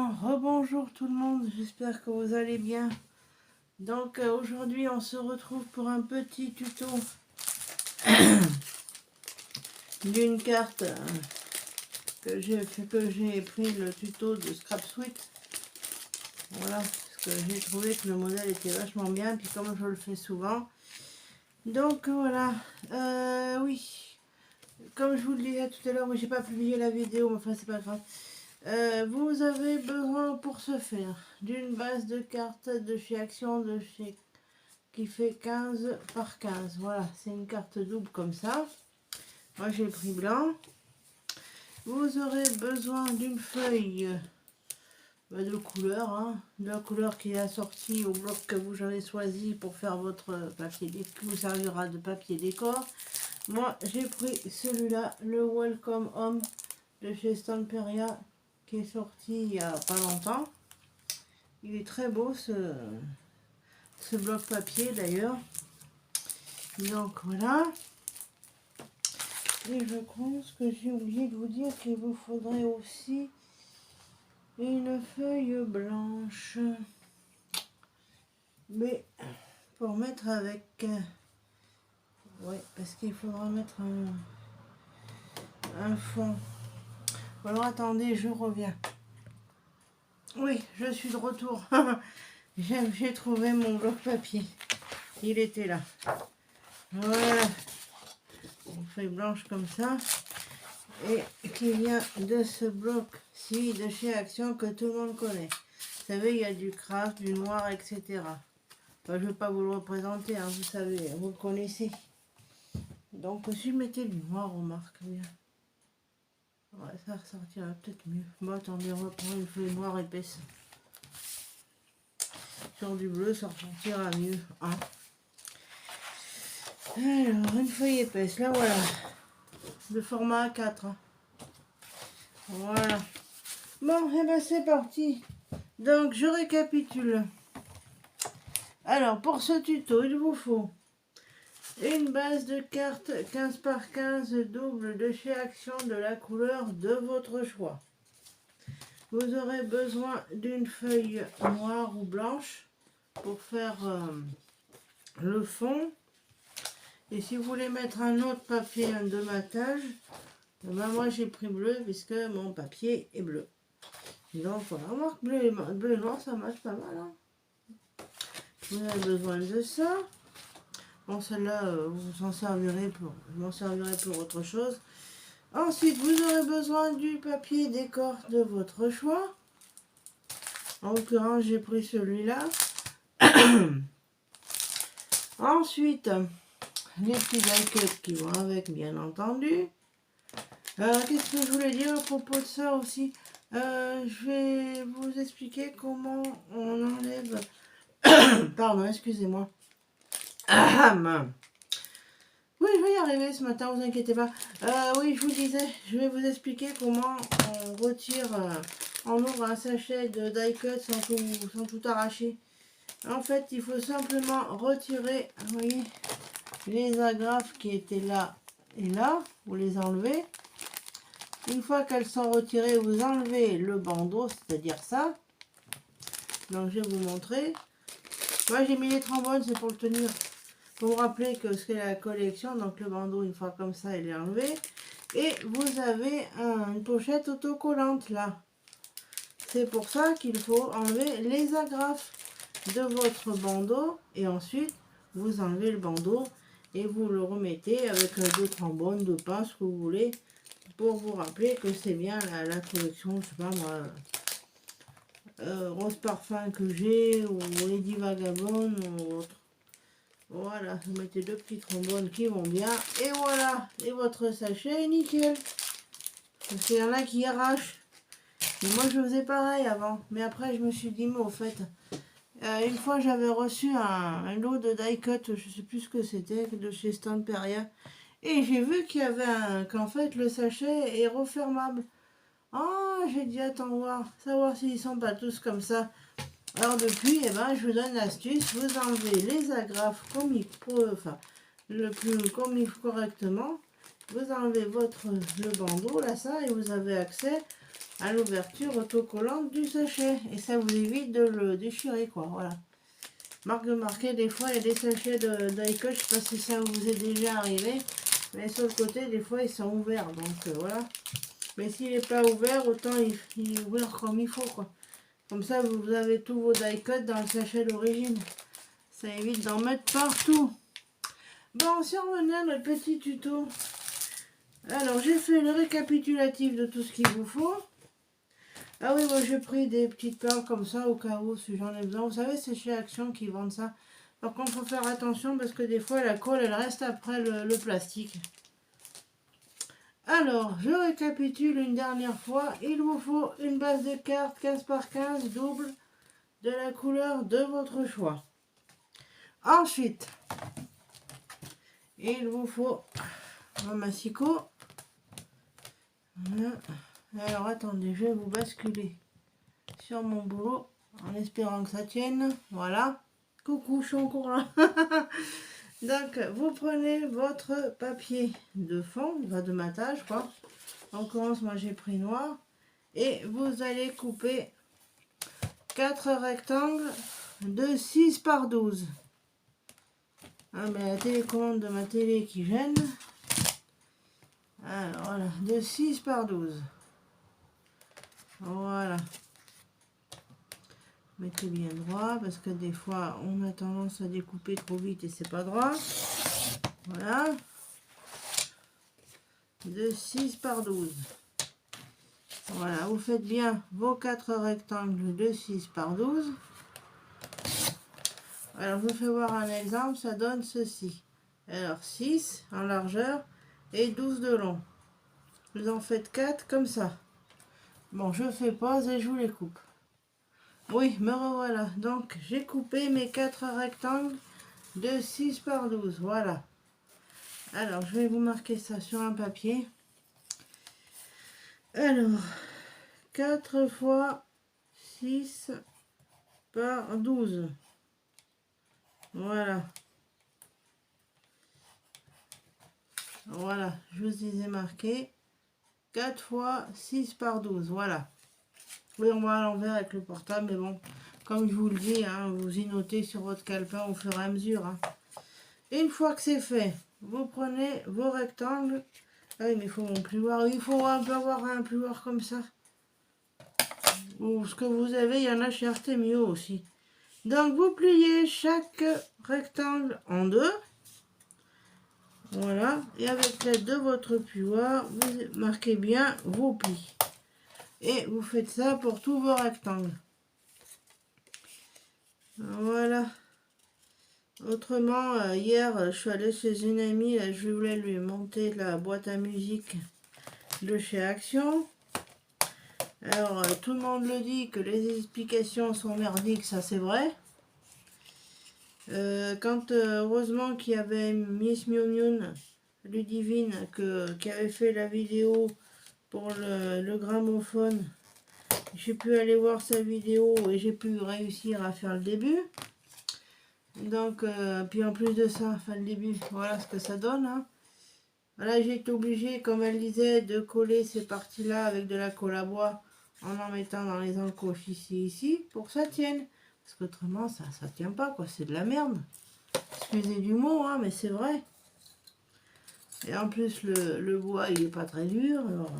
Bon, rebonjour tout le monde, j'espère que vous allez bien. Donc aujourd'hui on se retrouve pour un petit tuto d'une carte que j'ai pris le tuto de Scrap Suite. Voilà, parce que j'ai trouvé que le modèle était vachement bien, puis comme je le fais souvent. Donc voilà, oui, comme je vous le disais tout à l'heure, moi j'ai pas publié la vidéo, mais enfin c'est pas grave. Vous avez besoin pour ce faire d'une base de cartes de chez Action qui fait 15 par 15. Voilà, c'est une carte double comme ça. Moi j'ai pris blanc. Vous aurez besoin d'une feuille de couleur, de la couleur qui est assortie au bloc que vous avez choisi pour faire votre papier qui vous servira de papier décor. Moi j'ai pris celui-là, le Welcome Home de chez Stamperia, qui est sorti il y a pas longtemps. Il est très beau ce bloc papier d'ailleurs. Donc voilà. Et je pense que j'ai oublié de vous dire qu'il vous faudrait aussi une feuille blanche. Mais pour mettre avec... ouais, parce qu'il faudra mettre un fond. Alors attendez, je reviens. Oui, je suis de retour. J'ai trouvé mon bloc papier. Il était là. Voilà. Une feuille blanche comme ça. Et qui vient de ce bloc-ci de chez Action que tout le monde connaît. Vous savez, il y a du craft, du noir, etc. Enfin, je ne vais pas vous le représenter, vous savez, vous le connaissez. Donc, si je mettais du noir, on marque bien. Ouais, ça ressortira peut-être mieux. Bon, attendez, on va prendre une feuille noire épaisse. Sur du bleu, ça ressortira mieux. Alors, une feuille épaisse, là voilà. De format A4. Voilà. Bon, et ben c'est parti. Donc, je récapitule. Alors, pour ce tuto, il vous faut une base de cartes 15 par 15 double de chez Action de la couleur de votre choix. Vous aurez besoin d'une feuille noire ou blanche pour faire le fond. Et si vous voulez mettre un autre papier de matage, ben moi j'ai pris bleu puisque mon papier est bleu. Donc voilà, on remarque bleu et noir, ça marche pas mal. Vous avez besoin de ça. Bon, celle-là, vous en servirez pour, je m'en servirai pour autre chose. Ensuite, vous aurez besoin du papier décor de votre choix. En l'occurrence, j'ai pris celui-là. Ensuite, les petits die-cuts qui vont avec, bien entendu. Qu'est-ce que je voulais dire à propos de ça aussi? Je vais vous expliquer comment on enlève... Pardon, excusez-moi. Oui, je vais y arriver ce matin, vous inquiétez pas. Oui, je vous disais, je vais vous expliquer comment on retire, on ouvre un sachet de die-cut sans tout arracher. En fait, il faut simplement retirer, vous voyez, les agrafes qui étaient là et là, vous les enlevez. Une fois qu'elles sont retirées, vous enlevez le bandeau, c'est-à-dire ça. Donc, je vais vous montrer. Moi, j'ai mis les trombones, c'est pour le tenir. Pour vous rappeler que c'est la collection, donc le bandeau, une fois comme ça, il est enlevé. Et vous avez une pochette autocollante là. C'est pour ça qu'il faut enlever les agrafes de votre bandeau. Et ensuite, vous enlevez le bandeau et vous le remettez avec deux trombones, deux pinces, ce que vous voulez. Pour vous rappeler que c'est bien la collection, je sais pas moi, Rose Parfum que j'ai, ou Lady Vagabond, ou autre. Voilà, vous mettez deux petits trombones qui vont bien. Et voilà, et votre sachet est nickel. Parce qu'il y en a qui arrachent. Et moi, je faisais pareil avant. Mais après, je me suis dit, mais au fait, une fois, j'avais reçu un lot de die-cut, je sais plus ce que c'était, de chez Stamperia. Et j'ai vu qu'il y avait qu'en fait, le sachet est refermable. Ah, j'ai dit, attends, voir, savoir s'ils sont pas tous comme ça. Alors depuis, eh ben, je vous donne l'astuce, vous enlevez les agrafes comme il faut, enfin, le plus comme il faut correctement. Vous enlevez le bandeau, là, ça, et vous avez accès à l'ouverture autocollante du sachet. Et ça vous évite de le déchirer, quoi. Voilà. Marque de marquer, des fois, il y a des sachets d'iCoach, je sais pas si ça vous est déjà arrivé. Mais sur le côté, des fois, ils sont ouverts. Donc, voilà. Mais s'il n'est pas ouvert, autant il est ouvert comme il faut, quoi. Comme ça, vous avez tous vos die-cuts dans le sachet d'origine. Ça évite d'en mettre partout. Bon, si on revenait à notre petit tuto. Alors, j'ai fait le récapitulatif de tout ce qu'il vous faut. Ah oui, moi j'ai pris des petites perles comme ça au cas où si j'en ai besoin. Vous savez, c'est chez Action qui vendent ça. Par contre, il faut faire attention parce que des fois, la colle, elle reste après le plastique. Alors, je récapitule une dernière fois. Il vous faut une base de cartes 15 par 15 double de la couleur de votre choix. Ensuite, il vous faut un massicot. Voilà. Alors, attendez, je vais vous basculer sur mon boulot en espérant que ça tienne. Voilà. Coucou, je suis encore là. Donc, vous prenez votre papier de fond, de matage, quoi. En l'occurrence, moi j'ai pris noir. Et vous allez couper 4 rectangles de 6 par 12. Ah, mais la télécommande de ma télé qui gêne. Alors voilà, de 6 par 12. Voilà. Mettez bien droit parce que des fois on a tendance à découper trop vite et c'est pas droit. Voilà. De 6 par 12. Voilà, vous faites bien vos 4 rectangles de 6 par 12. Alors, je vous fais voir un exemple, ça donne ceci. Alors, 6 en largeur et 12 de long. Vous en faites 4 comme ça. Bon, je fais pause et je vous les coupe. Oui, me revoilà. Donc, j'ai coupé mes 4 rectangles de 6 par 12. Voilà. Alors, je vais vous marquer ça sur un papier. Alors, 4 fois 6 par 12. Voilà. Voilà, je vous ai marqué 4 fois 6 par 12. Voilà. Oui, on va à l'envers avec le portable, mais bon, comme je vous le dis, hein, vous y notez sur votre calepin au fur et à mesure. Hein. Une fois que c'est fait, vous prenez vos rectangles. Ah oui, mais il faut mon plioir. Il faut un peu avoir un plioir comme ça. Ou ce que vous avez, il y en a chez Artemio aussi. Donc, vous pliez chaque rectangle en deux. Voilà. Et avec l'aide de votre plioir, vous marquez bien vos plis. Et vous faites ça pour tous vos rectangles. Voilà. Autrement, hier, je suis allée chez une amie, je voulais lui monter la boîte à musique de chez Action. Alors, tout le monde le dit que les explications sont merdiques, ça c'est vrai. Heureusement qu'il y avait Miss Miu Miu, Ludivine, qui avait fait la vidéo pour le gramophone. J'ai pu aller voir sa vidéo et j'ai pu réussir à faire le début. Donc, puis en plus de ça, enfin le début, voilà ce que ça donne. Hein. Voilà, j'ai été obligée, comme elle disait, de coller ces parties-là avec de la colle à bois en mettant dans les encoches ici, pour que ça tienne. Parce qu'autrement, ça tient pas, quoi. C'est de la merde. Excusez du mot, hein, mais c'est vrai. Et en plus, le bois, il est pas très dur. Alors,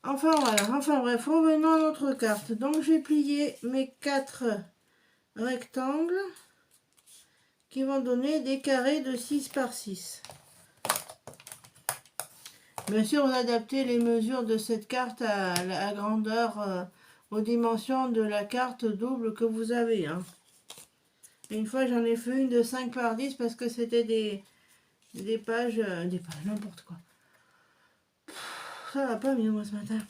enfin, voilà. Enfin, bref, revenons à notre carte. Donc, j'ai plié mes 4 rectangles qui vont donner des carrés de 6 par 6. Bien sûr, vous adaptez les mesures de cette carte à la grandeur, aux dimensions de la carte double que vous avez. Hein. Et une fois, j'en ai fait une de 5 par 10 parce que c'était des pages, n'importe quoi. Ça va pas mieux, moi, ce matin.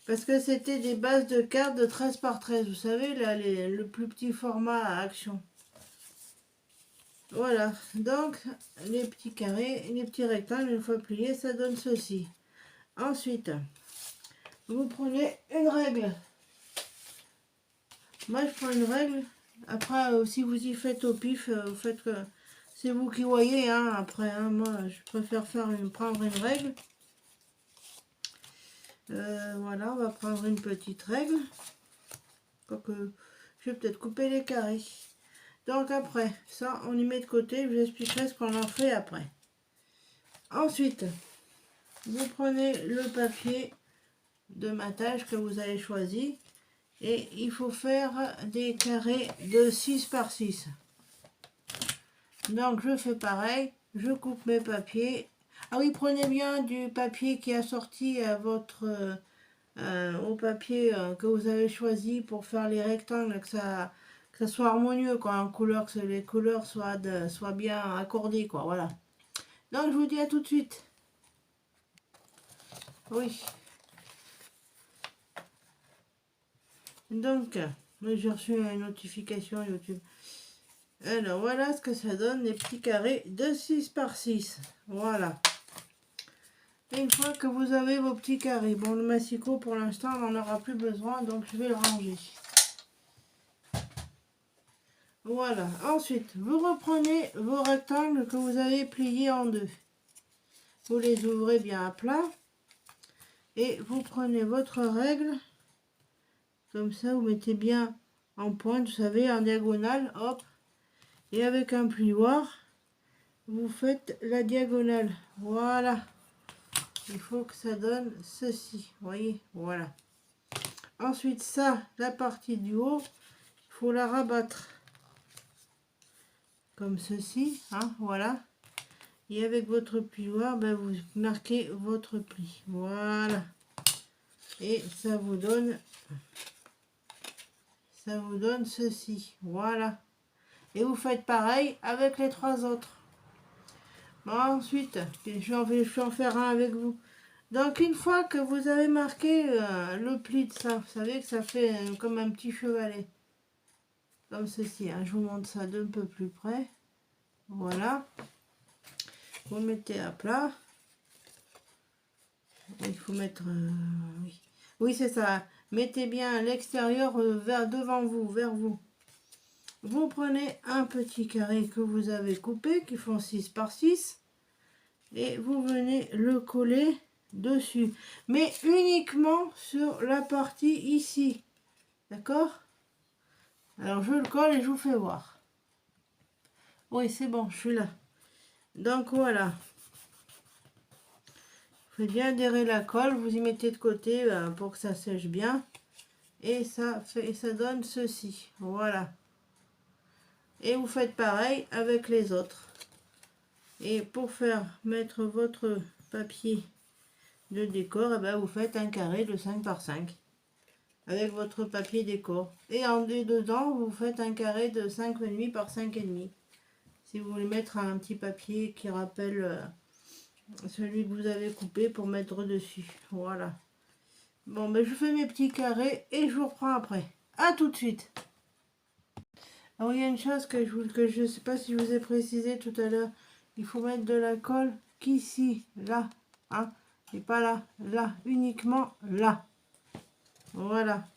Parce que c'était des bases de cartes de 13 par 13. Vous savez, là, le plus petit format à Action. Voilà, donc les petits carrés, les petits rectangles, une fois pliés, ça donne ceci. Ensuite, vous prenez une règle. Moi, je prends une règle. Après, si vous y faites au pif, vous faites que c'est vous qui voyez. Après, moi, je préfère prendre une règle. Voilà, on va prendre une petite règle. Quoique, je vais peut-être couper les carrés. Donc après, ça, on y met de côté. Je vous expliquerai ce qu'on en fait après. Ensuite, vous prenez le papier de matage que vous avez choisi. Et il faut faire des carrés de 6 par 6. Donc je fais pareil. Je coupe mes papiers. Ah oui, prenez bien du papier qui est assorti à votre... au papier que vous avez choisi pour faire les rectangles, que ça soit harmonieux, quoi, en couleur, que les couleurs soient bien accordées, quoi, voilà. Donc je vous dis à tout de suite. Oui. Donc, j'ai reçu une notification YouTube. Alors voilà ce que ça donne, les petits carrés de 6 par 6. Voilà. Et une fois que vous avez vos petits carrés, bon, le massicot pour l'instant on n'en aura plus besoin, donc je vais le ranger. Voilà. Ensuite, vous reprenez vos rectangles que vous avez pliés en deux. Vous les ouvrez bien à plat. Et vous prenez votre règle. Comme ça, vous mettez bien en pointe, vous savez, en diagonale. Hop. Et avec un plioir, vous faites la diagonale. Voilà. Il faut que ça donne ceci. Vous voyez, voilà. Ensuite, ça, la partie du haut, il faut la rabattre. Comme ceci, hein, voilà. Et avec votre plioir, ben, vous marquez votre pli. Voilà. Et ça vous donne ceci. Voilà. Et vous faites pareil avec les trois autres. Bon, ensuite, je vais en faire un avec vous. Donc, une fois que vous avez marqué le pli de ça, vous savez que ça fait comme un petit chevalet. Comme ceci. Hein. Je vous montre ça d'un peu plus près. Voilà. Vous mettez à plat. Il faut mettre... oui, oui c'est ça. Mettez bien l'extérieur devant vous, vers vous. Vous prenez un petit carré que vous avez coupé, qui font 6 par 6. Et vous venez le coller dessus. Mais uniquement sur la partie ici. D'accord? Alors je le colle et je vous fais voir. Oui, c'est bon, je suis là. Donc voilà. Vous faites bien adhérer la colle, vous y mettez de côté pour que ça sèche bien. Et ça donne ceci. Voilà. Et vous faites pareil avec les autres. Et pour faire mettre votre papier de décor, eh ben vous faites un carré de 5 par 5 avec votre papier décor. Et en dedans, vous faites un carré de 5,5 par 5,5. Si vous voulez mettre un petit papier qui rappelle celui que vous avez coupé pour mettre dessus. Voilà. Bon, ben je fais mes petits carrés et je vous reprends après. À tout de suite. Alors, il y a une chose que je ne sais pas si je vous ai précisé tout à l'heure. Il faut mettre de la colle qu'ici, là, hein, et pas là, là, uniquement là. Voilà.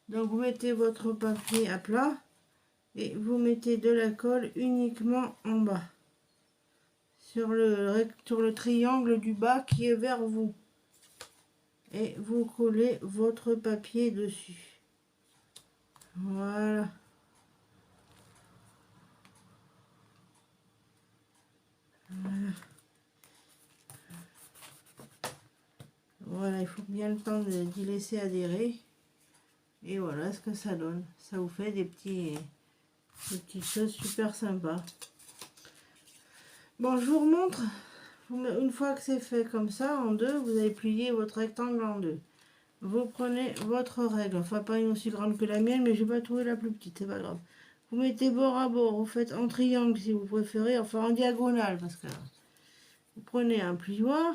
Donc, vous mettez votre papier à plat et vous mettez de la colle uniquement en bas. Sur le triangle du bas qui est vers vous. Et vous collez votre papier dessus. Voilà. Voilà. Voilà, il faut bien le temps d'y laisser adhérer. Et voilà ce que ça donne. Ça vous fait des petites choses super sympas. Bon, je vous remontre. Une fois que c'est fait comme ça, en deux, vous allez plier votre rectangle en deux. Vous prenez votre règle. Enfin, pas une aussi grande que la mienne, mais je n'ai pas trouvé la plus petite. C'est pas grave. Vous mettez bord à bord. Vous faites en triangle si vous préférez. Enfin, en diagonale. Parce que vous prenez un plioir.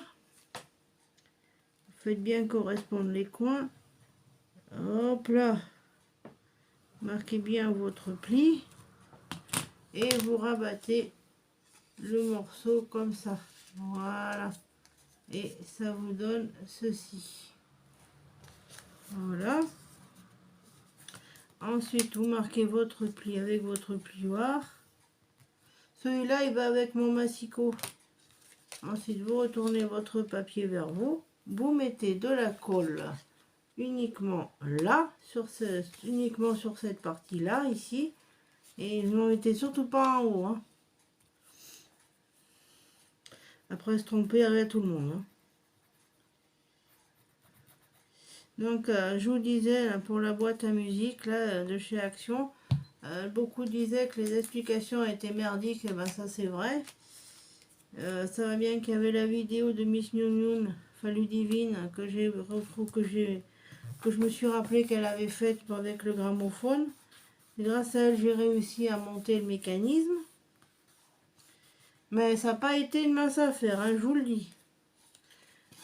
Vous faites bien correspondre les coins. Hop là. Marquez bien votre pli. Et vous rabattez le morceau comme ça. Voilà. Et ça vous donne ceci. Voilà. Ensuite, vous marquez votre pli avec votre plioir. Celui-là, il va avec mon massicot. Ensuite, vous retournez votre papier vers vous. vous mettez de la colle uniquement là, uniquement sur cette partie-là, ici. Et ne mettez surtout pas en haut. Hein. Après se tromper avec tout le monde. Hein. Donc, je vous disais, là, pour la boîte à musique là, de chez Action, beaucoup disaient que les explications étaient merdiques. Et ben ça, c'est vrai. Ça va bien qu'il y avait la vidéo de Miss New enfin Ludivine, que je me suis rappelé qu'elle avait faite avec le gramophone. Et grâce à elle, j'ai réussi à monter le mécanisme. Mais ça n'a pas été une mince affaire, hein, je vous le dis.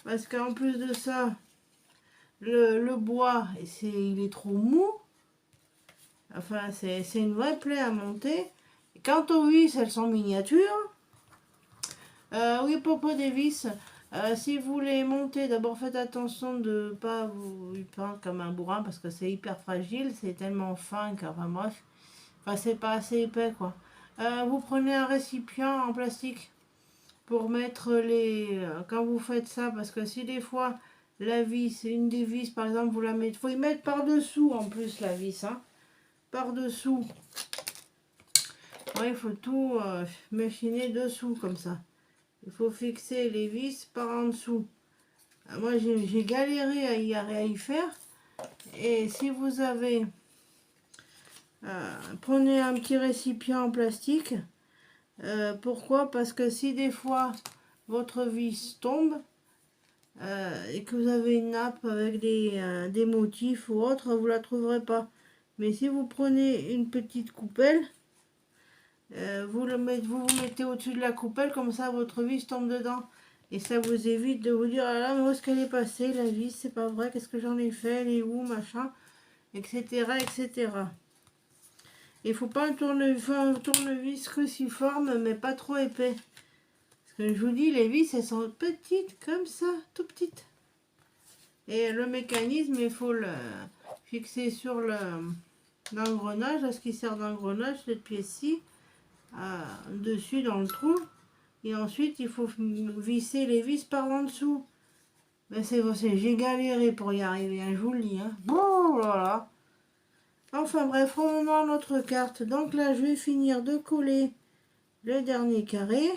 Parce qu'en plus de ça, le bois, il est trop mou. Enfin, c'est une vraie plaie à monter. Et quant aux vis, elles sont miniatures. Oui, à propos des vis, si vous les montez, d'abord faites attention de ne pas vous peindre comme un bourrin parce que c'est hyper fragile, c'est tellement fin enfin bref, enfin c'est pas assez épais quoi. Vous prenez un récipient en plastique pour mettre quand vous faites ça, parce que si des fois la vis, une des vis par exemple, vous la mettez, faut y mettre par-dessous en plus la vis, hein, par-dessous. Ouais, il faut tout machiner dessous comme ça. Il faut fixer les vis par en dessous. Moi, j'ai galéré à y faire. Et si vous avez... prenez un petit récipient en plastique. Pourquoi? Parce que si des fois votre vis tombe et que vous avez une nappe avec des motifs ou autre, vous la trouverez pas. Mais si vous prenez une petite coupelle, vous vous mettez au-dessus de la coupelle, comme ça votre vis tombe dedans. Et ça vous évite de vous dire, ah là, mais où est-ce qu'elle est passée, la vis, c'est pas vrai, qu'est-ce que j'en ai fait, elle est où, machin, etc. etc. Il faut pas un tournevis cruciforme, mais pas trop épais. Parce que je vous dis, les vis, elles sont petites, comme ça, tout petites. Et le mécanisme, il faut le fixer sur l'engrenage, là, ce qui sert d'engrenage, cette pièce-ci, dessus dans le trou. Et ensuite, il faut visser les vis par en dessous. Ben j'ai galéré pour y arriver, hein, je vous le dis. Hein. Bon, voilà. Enfin bref, revenons à notre carte. Donc là, je vais finir de coller le dernier carré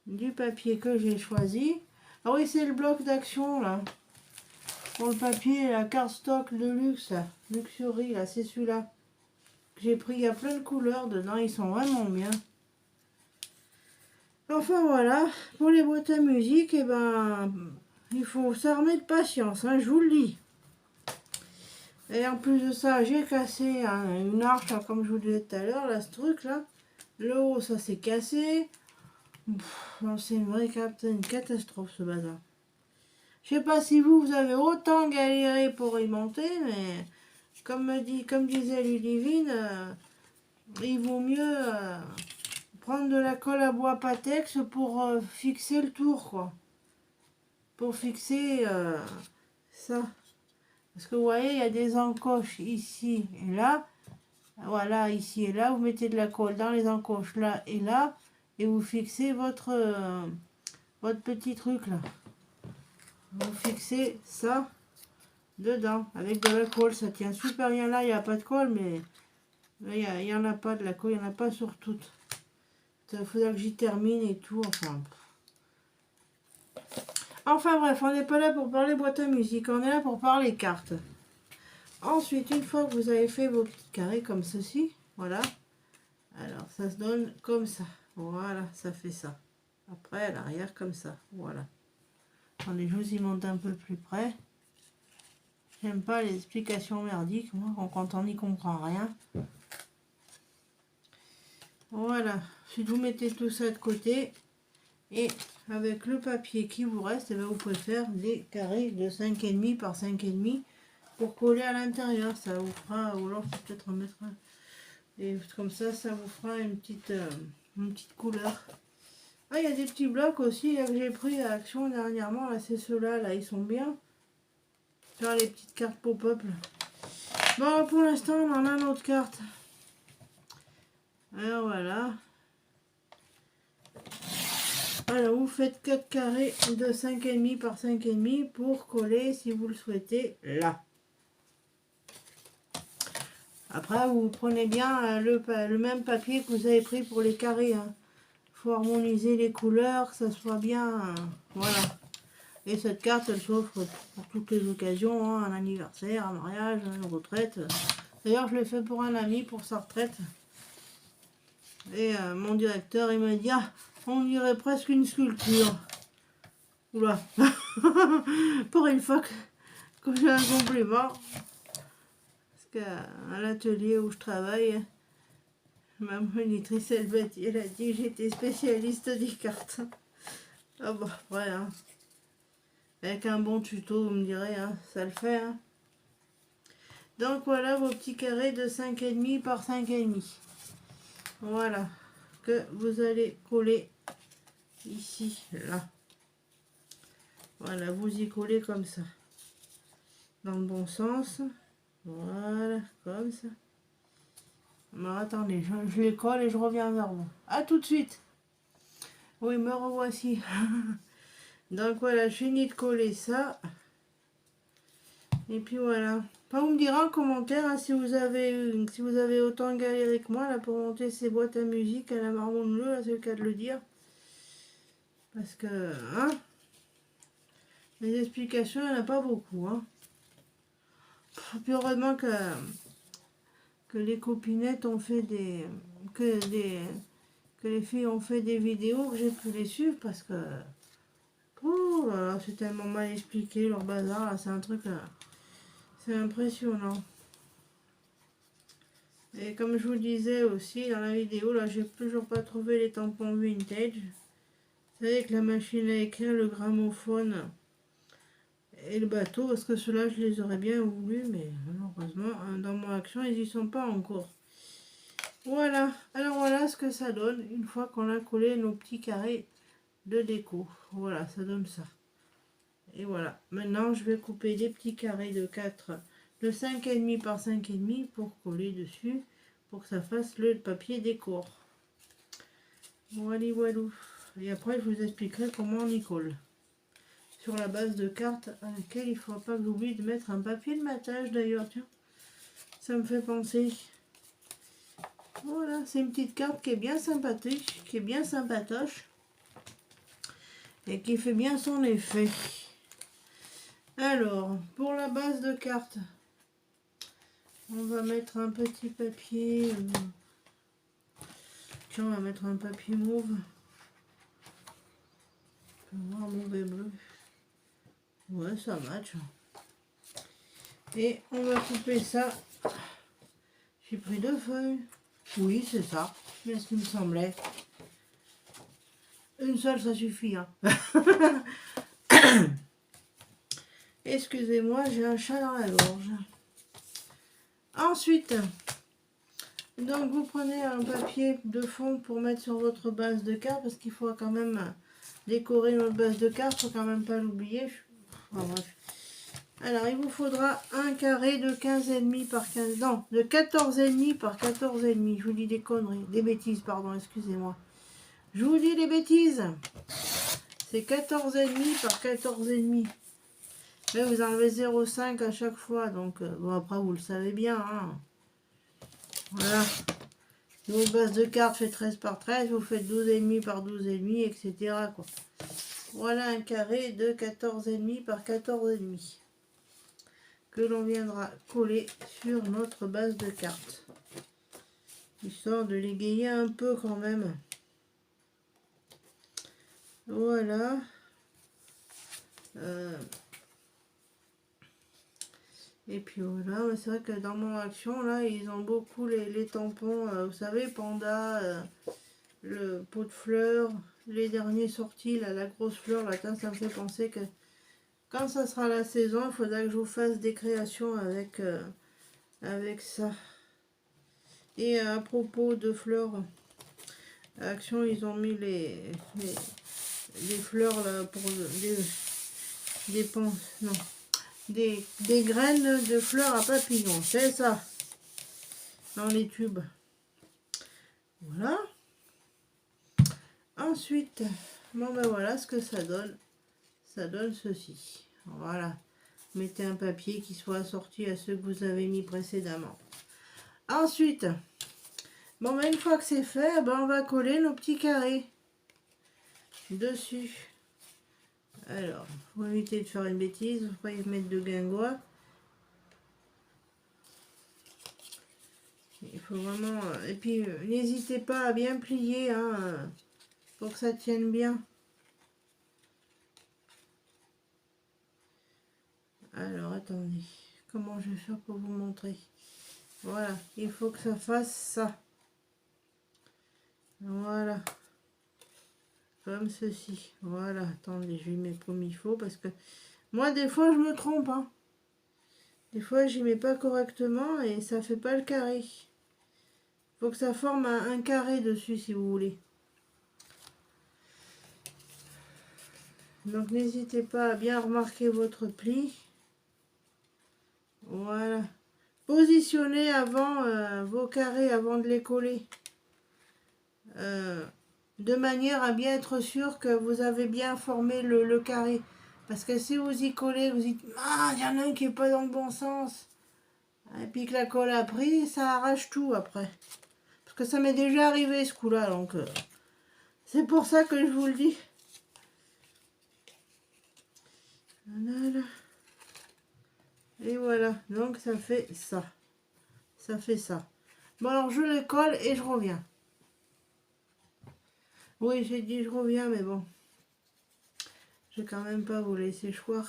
du papier que j'ai choisi. Ah oui, c'est le bloc d'action, là. Pour le papier, la cardstock de luxe, là. Luxury, là, c'est celui-là. J'ai pris, il y a plein de couleurs dedans, ils sont vraiment bien. Enfin voilà, pour les boîtes à musique, et ben, il faut s'armer de patience, hein, je vous le dis. Et en plus de ça, j'ai cassé une arche, là, comme je vous disais tout à l'heure, là, ce truc là. Le haut, ça s'est cassé. C'est une vraie une catastrophe ce bazar. Je sais pas si vous avez autant galéré pour y monter, mais comme disait Ludivine, il vaut mieux prendre de la colle à bois Patex pour fixer le tour, quoi. Pour fixer ça. Parce que vous voyez, il y a des encoches ici et là. Voilà, ici et là. Vous mettez de la colle dans les encoches là et là. Et vous fixez votre petit truc là. Vous fixez ça dedans avec de la colle. Ça tient super bien là. Il n'y a pas de colle, mais il n'y en a pas de la colle. Il n'y en a pas sur toutes. Il faudra que j'y termine et tout. Enfin bref, on n'est pas là pour parler boîte à musique. On est là pour parler cartes. Ensuite, une fois que vous avez fait vos petits carrés comme ceci, voilà. Alors, ça se donne comme ça. Voilà, ça fait ça. Après, à l'arrière, comme ça. Voilà. Attendez, je vous y monte un peu plus près. J'aime pas les explications merdiques, moi, quand on n'y comprend rien. Voilà. Si vous mettez tout ça de côté, et avec le papier qui vous reste, vous pouvez faire des carrés de 5,5 par 5,5 pour coller à l'intérieur. Ça vous fera, ou alors peut-être en mettre un. Et comme ça, ça vous fera une petite couleur. Ah, il y a des petits blocs aussi là, que j'ai pris à Action dernièrement. Là, c'est ceux-là. Là, ils sont bien. Faire les petites cartes pop-up. Bon, pour l'instant, on en a une autre carte. Alors, voilà. Alors, vous faites 4 carrés de 5,5 par 5,5 pour coller, si vous le souhaitez, là. Après, vous prenez bien le même papier que vous avez pris pour les carrés. Hein. Faut harmoniser les couleurs, que ça soit bien. Voilà. Et cette carte, elle s'offre pour toutes les occasions, hein, un anniversaire, un mariage, une retraite. D'ailleurs, je l'ai fait pour un ami, pour sa retraite. Et mon directeur, il m'a dit, ah, on dirait presque une sculpture. Oula. Pour une fois que j'ai un compliment. Parce qu'à l'atelier où je travaille, ma monitrice, elle a dit que j'étais spécialiste des cartes. Ah bon, après, hein. Avec un bon tuto, vous me direz, hein, ça le fait. Hein. Donc voilà vos petits carrés de 5,5 par 5,5. Voilà, que vous allez coller ici, là. Voilà, vous y collez comme ça. Dans le bon sens. Voilà, comme ça. Alors attendez, je les colle et je reviens vers vous. A tout de suite. Oui, me revoici. Donc voilà, je finis de coller ça. Et puis voilà. Enfin, vous me direz en commentaire hein, si vous avez autant galéré que moi là, pour monter ces boîtes à musique à la marmonne bleue, là c'est le cas de le dire. Parce que, hein, les explications, il n'y en a pas beaucoup. Hein. Puis heureusement que les copinettes ont fait que les filles ont fait des vidéos, que j'ai pu les suivre parce que oh là là, c'est tellement mal expliqué leur bazar, c'est un truc, c'est impressionnant. Et comme je vous disais aussi dans la vidéo, là j'ai toujours pas trouvé les tampons vintage. Vous savez que la machine à écrire, le gramophone et le bateau, parce que ceux-là je les aurais bien voulu, mais malheureusement dans mon action ils y sont pas encore. Voilà, alors voilà ce que ça donne une fois qu'on a collé nos petits carrés de déco. Voilà, ça donne ça. Et voilà, maintenant je vais couper des petits carrés de 5,5 par 5,5 pour coller dessus, pour que ça fasse le papier décor. Voilà, voilà. Et après je vous expliquerai comment on y colle. Sur la base de carte à laquelle il ne faut pas que j'oublie de mettre un papier de matage d'ailleurs, tiens. Ça me fait penser. Voilà, c'est une petite carte qui est bien sympathique, qui est bien sympatoche. Et qui fait bien son effet. Alors, pour la base de carte, on va mettre un petit papier. Tiens, on va mettre un papier mauve. Noir, mauve et bleu. Ouais, ça match. Et on va couper ça. J'ai pris 2 feuilles. Oui, c'est ça. C'est ce qui me semblait. Une seule, ça suffit. Hein. Excusez-moi, j'ai un chat dans la gorge. Ensuite, donc vous prenez un papier de fond pour mettre sur votre base de carte, parce qu'il faut quand même décorer notre base de carte, il ne faut quand même pas l'oublier. Enfin, bref. Alors, il vous faudra un carré de 15,5 par 15, non, de 14,5 par 14,5. Je vous dis des conneries, des bêtises, pardon, excusez-moi. Je vous dis des bêtises. C'est 14,5 par 14,5. Là, vous enlevez 0,5 à chaque fois. Donc, bon, après, vous le savez bien. Hein. Voilà. Si votre base de carte fait 13 par 13, vous faites 12,5 par 12,5, etc. Quoi. Voilà un carré de 14,5 par 14,5. Que l'on viendra coller sur notre base de carte. Histoire de l'égayer un peu quand même. Voilà. Et puis voilà, c'est vrai que dans mon action, là, ils ont beaucoup les tampons, vous savez, Panda, le pot de fleurs, les derniers sortis, là, la grosse fleur, là, ça me fait penser que quand ça sera la saison, il faudra que je vous fasse des créations avec, avec ça. Et à propos de fleurs, action, ils ont mis les fleurs, là, pour des pans, non. Des graines de fleurs à papillons, c'est ça, dans les tubes. Voilà. Ensuite, Bon ben voilà ce que ça donne. Ça donne ceci. Voilà. Mettez un papier qui soit assorti à ceux que vous avez mis précédemment. Ensuite, bon ben une fois que c'est fait, ben on va coller nos petits carrés dessus. Alors, faut éviter de faire une bêtise, faut pas y mettre de guingois. Il faut vraiment... Et puis, n'hésitez pas à bien plier, hein, pour que ça tienne bien. Alors, attendez. Comment je vais faire pour vous montrer? Voilà, il faut que ça fasse ça. Voilà. Comme ceci. Voilà, attendez, je lui mets comme il faut parce que... Moi, des fois, je me trompe, hein. Des fois, j'y mets pas correctement et ça fait pas le carré. Faut que ça forme un carré dessus, si vous voulez. Donc, n'hésitez pas à bien remarquer votre pli. Voilà. Positionnez avant vos carrés avant de les coller. De manière à bien être sûr que vous avez bien formé le carré. Parce que si vous y collez, vous dites, ah, il y en a un qui n'est pas dans le bon sens. Et puis que la colle a pris, ça arrache tout après. Parce que ça m'est déjà arrivé ce coup-là, donc c'est pour ça que je vous le dis. Voilà. Et voilà, donc ça fait ça. Ça fait ça. Bon alors je le colle et je reviens. Oui, j'ai dit je reviens, mais bon. Je vais quand même pas vous laisser choir.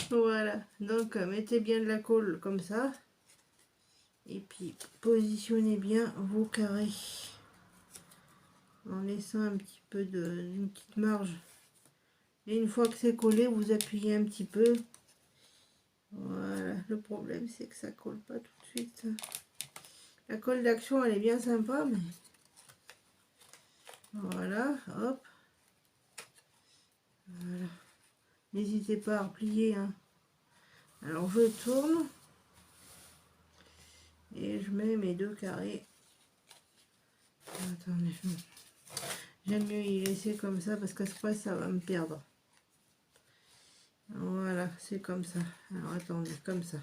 Voilà, donc mettez bien de la colle comme ça. Et puis positionnez bien vos carrés. En laissant un petit peu une petite marge. Et une fois que c'est collé, vous appuyez un petit peu. Voilà, le problème c'est que ça colle pas tout de suite. La colle d'action elle est bien sympa, mais voilà, hop. Voilà. N'hésitez pas à replier, hein. Alors je tourne et je mets mes deux carrés. Attendez, j'aime mieux y laisser comme ça parce qu'après ça va me perdre. Voilà, c'est comme ça. Alors attendez, comme ça.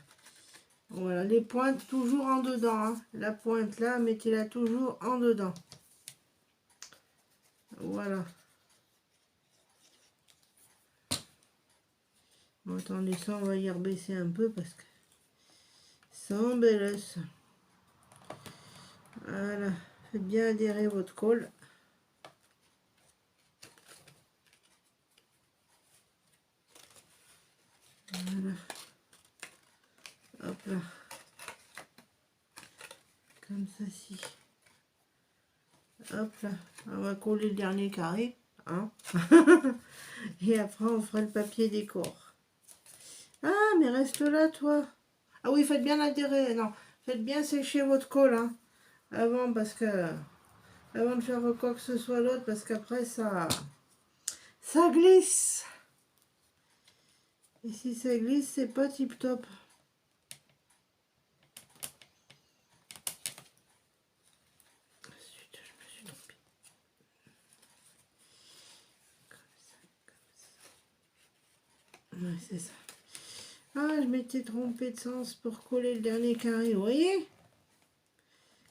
Voilà, les pointes toujours en dedans, hein. La pointe là, mettez-la toujours en dedans. Voilà. Bon, attendez, ça on va y rebaisser un peu parce que ça embellisse. Voilà, faites bien adhérer votre colle. Voilà. Hop là. Comme ceci. Hop là. On va coller le dernier carré. Hein. Et après, on fera le papier décor. Ah, mais reste là, toi. Ah oui, faites bien adhérer. Non, faites bien sécher votre colle, hein, avant, parce que... Avant de faire quoi que ce soit l'autre, parce qu'après, ça glisse. Et si ça glisse, c'est pas tip top. Ensuite, je me suis trompée. Comme ça. Ouais, c'est ça. Ah, je m'étais trompée de sens pour coller le dernier carré, vous voyez?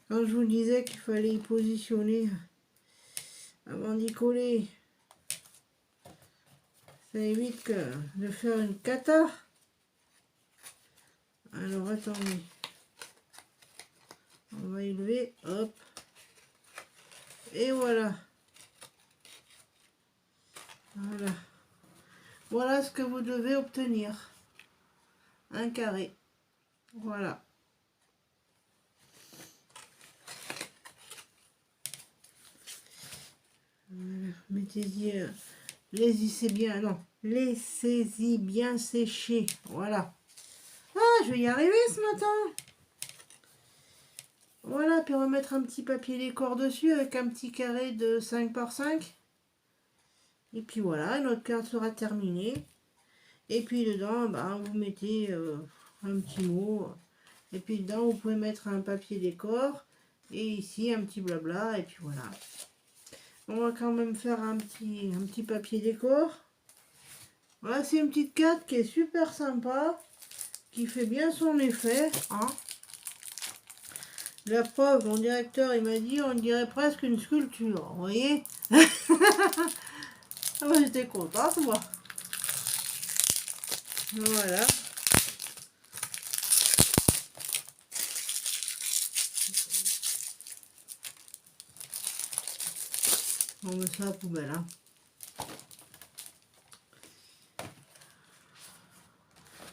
Quand je vous disais qu'il fallait y positionner avant d'y coller, ça évite de faire une cata. Alors, attendez. On va élever, hop. Et voilà. Voilà. Voilà ce que vous devez obtenir. Un carré. Voilà. Voilà. Mettez-y, laissez-y bien, non, laissez-y bien sécher. Voilà. Ah, je vais y arriver ce matin. Voilà, puis remettre un petit papier décor dessus avec un petit carré de 5 par 5. Et puis voilà, notre carte sera terminée. Et puis dedans, bah, vous mettez un petit mot. Et puis dedans, vous pouvez mettre un papier décor. Et ici, un petit blabla. Et puis voilà. On va quand même faire un petit papier décor. Voilà, c'est une petite carte qui est super sympa, qui fait bien son effet, hein. La preuve, mon directeur, il m'a dit, on dirait presque une sculpture, vous voyez. Ah bah, j'étais contente, moi. Voilà. On met ça à la poubelle, hein.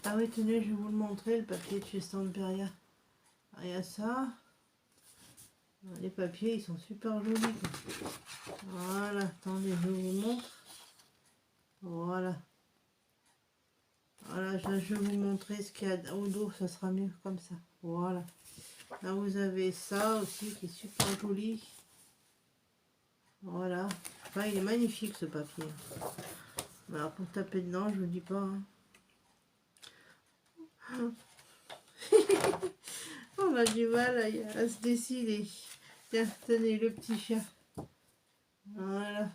Ah oui, tenez, je vais vous le montrer, le papier de chez Stamperia. Ah, il y a ça. Les papiers, ils sont super jolis, quoi. Voilà, attendez, je vous montre. Voilà. Voilà, je vais vous montrer ce qu'il y a au dos, ça sera mieux comme ça. Voilà. Là, vous avez ça aussi qui est super joli. Voilà. Enfin, il est magnifique ce papier. Alors, pour taper dedans, je vous dis pas. Hein. On a du mal à se décider. Tiens, tenez le petit chat. Voilà.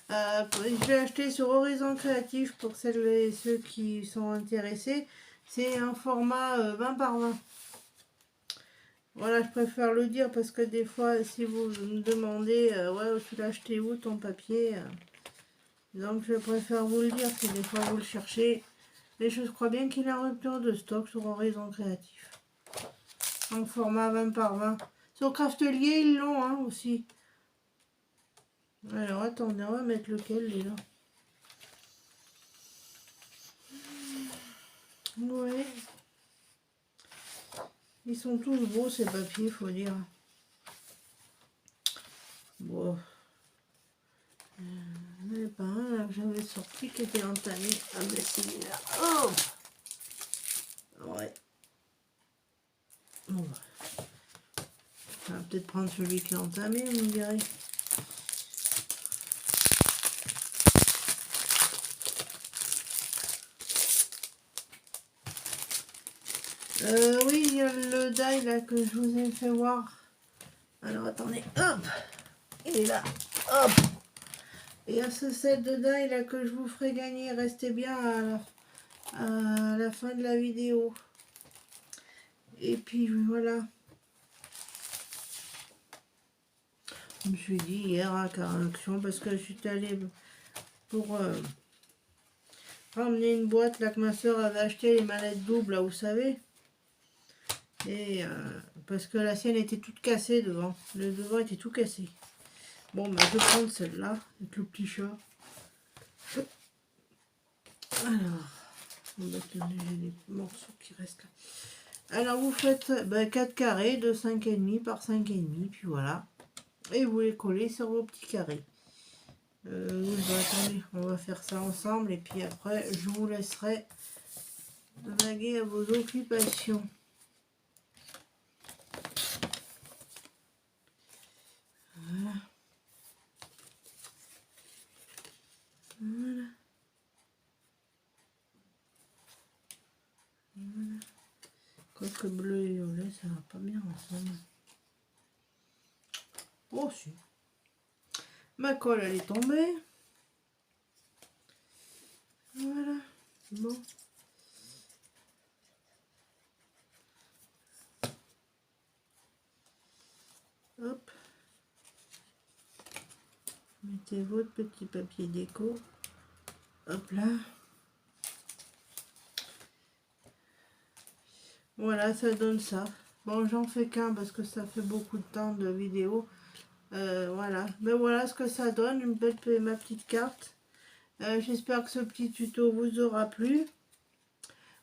Je l'ai acheté sur Horizon Créatif pour celles et ceux qui sont intéressés. C'est un format 20 par 20. Voilà, je préfère le dire parce que des fois, si vous me demandez, ouais, tu l'as acheté où ton papier, donc je préfère vous le dire si des fois vous le cherchez. Mais je crois bien qu'il est en rupture de stock sur Horizon Créatif. En format 20 par 20. Sur Craftelier, ils l'ont hein, aussi. Alors attendez, on va mettre lequel là. Ouais. Ils sont tous beaux ces papiers, faut dire. Bon. Il n'y en avait pas un là que j'avais sorti qui était entamé. Ah ben celui-là. Oh ouais. Bon. On va peut-être prendre celui qui est entamé, vous me direz. Oui, il y a le die là que je vous ai fait voir. Alors attendez, hop, il est là, hop. Et il y a ce set de die là que je vous ferai gagner. Restez bien à la fin de la vidéo. Et puis voilà. Je me suis dit hier à Caraction parce que je suis allée pour ramener une boîte là que ma soeur avait acheté les manettes doubles là, vous savez. Et parce que la sienne était toute cassée devant. Le devant était tout cassé. Bon, bah, je vais prendre celle-là, avec le petit chat. Alors, j'ai des morceaux qui restent là. Alors, vous faites 4 carrés de 5,5 par 5,5, puis voilà. Et vous les collez sur vos petits carrés. Attendez, on va faire ça ensemble, et puis après, je vous laisserai vaguer à vos occupations. Voilà. Voilà. Voilà. Quoique bleu et violet, ça va pas bien ensemble. Oh si. Ma colle, elle est tombée. Voilà. Bon. Hop. Mettez votre petit papier déco. Hop là. Voilà, ça donne ça. Bon, j'en fais qu'un parce que ça fait beaucoup de temps de vidéo. Voilà. Mais voilà ce que ça donne, ma petite carte. J'espère que ce petit tuto vous aura plu.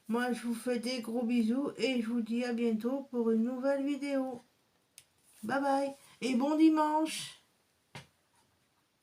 Moi, je vous fais des gros bisous et je vous dis à bientôt pour une nouvelle vidéo. Bye bye et bon dimanche!